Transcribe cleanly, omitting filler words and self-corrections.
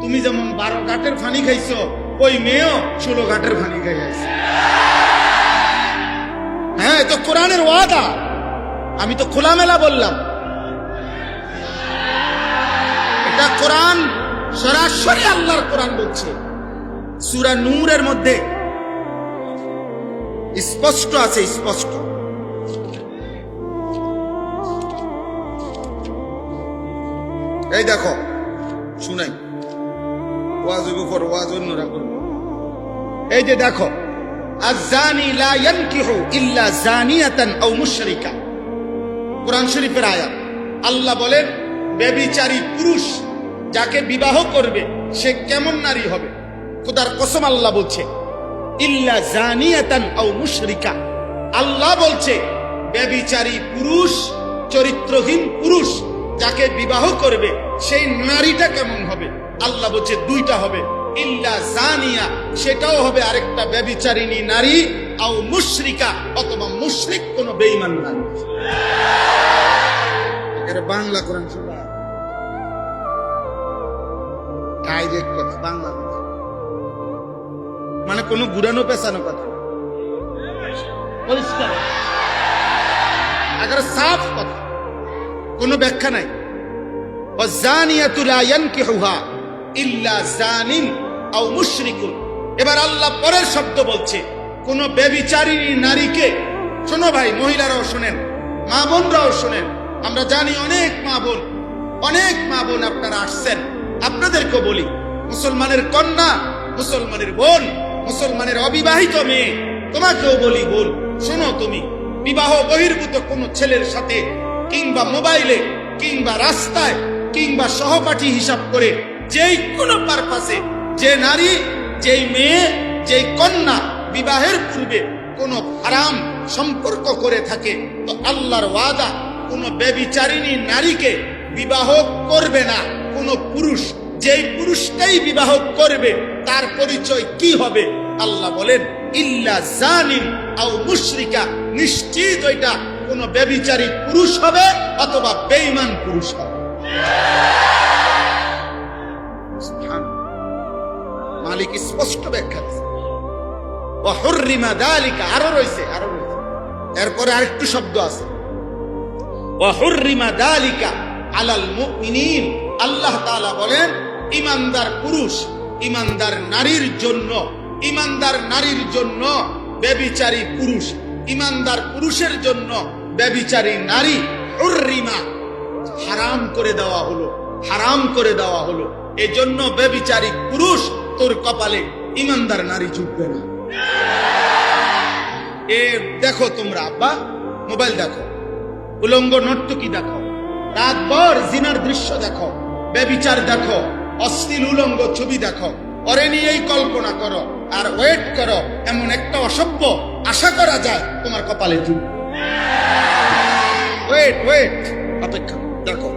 তুমি যেমন 12 ঘাটের পানি খাইছো, ওই মেয়েও 16 ঘাটের পানি খাই আছে। হ্যাঁ, তো কোরআনের ওয়াদা, আমি তো খোলামেলা বললাম। এটা কোরআন, সরাসরি আল্লাহর কোরআন বলছে। সূরা নূরের মধ্যে স্পষ্ট আছে, স্পষ্ট। এই দেখো, শুনাই, ওয়াজের উপর ওয়াজ অন্যরা করবে। এই যে দেখো, আয-যানি লা ইয়ানকিহু ইল্লা যানিয়াতান আও মুশরিকা, কোরআন শরীফের আয়াত। আল্লাহ বলেন, ব্যভিচারী পুরুষ যাকে বিবাহ করবে সে কেমন নারী হবে? খোদার কসম আল্লাহ বলছে, ইল্লা যানিয়াতান আও মুশরিকা। আল্লাহ বলছে ব্যভিচারী পুরুষ, চরিত্রহীন পুরুষ যাকে বিবাহ করবে সেই নারীটা কেমন হবে? আল্লাহ বলছে দুইটা হবে, ইল্লা জানিয়া, সেটাও হবে আরেকটা ব্যভিচারিণী নারী, আও মুশরিকা, অথবা মুশরিক কোন বেঈমান নারী। এটা বাংলা কোরআন শোনা, ডাইরেক্ট কথা, বাংলা কথা, মানে কোনো ঘুরানো পেছানো কথা, পরিষ্কার একেবারে সাফ কথা, কোনো ব্যাখ্যা নাই। ওয়াজানিয়াতু লা ইয়ানকিহুহা ইল্লা জানিন আও মুশরিকুন। এবার আল্লাহ পরের শব্দ বলছে, কোন ব্যভিচারিণী নারীকে, শোনো ভাই, মহিলারাও শোনেন, মা বোনরাও শোনেন। আমরা জানি অনেক মা বোন আপনারা আসছেন, আপনাদেরকে বলি, মুসলমানের কন্যা, মুসলমানের বোন, মুসলমানের অবিবাহিত মেয়ে, তোমাকেও বলি, বোন শোনো, তুমি বিবাহ বহির্ভূত কোন ছেলের সাথে কিংবা মোবাইলে কিংবা রাস্তায় কিংবা সহপাঠী হিসাব করে যেই কোনো পারপাসে যে নারী, যেই মেয়ে, যেই কন্যা বিবাহের পূর্বে কোন হারাম সম্পর্ক করে থাকে, তো আল্লাহর ওয়াদা, কোন ব্যভিচারিণী নারীকে বিবাহ করবে না কোন পুরুষ। যেই পুরুষটাই বিবাহ করবে তার পরিচয় কি হবে? আল্লাহ বলেন, ইল্লা জানিন আও মুশরিকা, নিশ্চিত ওইটা কোন ব্যভিচারী পুরুষ হবে অথবা বেঈমান পুরুষ হবে। মালিক স্পষ্ট ব্যাখ্যা দিয়েছে। ওয়া হুররিমা যালিকা, আরো রয়েছে, এরপরে আরেকটু শব্দ আছে, ওয়া হুররিমা যালিকা আলাল মুমিনিন। আল্লাহ তাআলা বলেন, ঈমানদার পুরুষ, ঈমানদার নারীর জন্য ব্যভিচারী পুরুষ, ঈমানদার পুরুষের জন্য ব্যভিচারী নারী, হুররিমা, হারাম করে দেওয়া হলো। এজন্য ব্যভিচারী পুরুষ তোর কপালে ঈমানদার নারী জুটবে না। এ দেখো তোমরা, আব্বা মোবাইল দেখো, উলঙ্গ নর্তকী দেখো, রাতভর জিনার দৃশ্য দেখো, ব্যভিচার দেখো, অশ্লীল উলঙ্গ ছবি দেখো, ওরে নিয়েই কল্পনা করো আর ওয়েট করো, এমন একটা অসভ্য আশা করা যায় তোমার কপালে জুটবে। ওয়েট, অপেক্ষা, দেখো।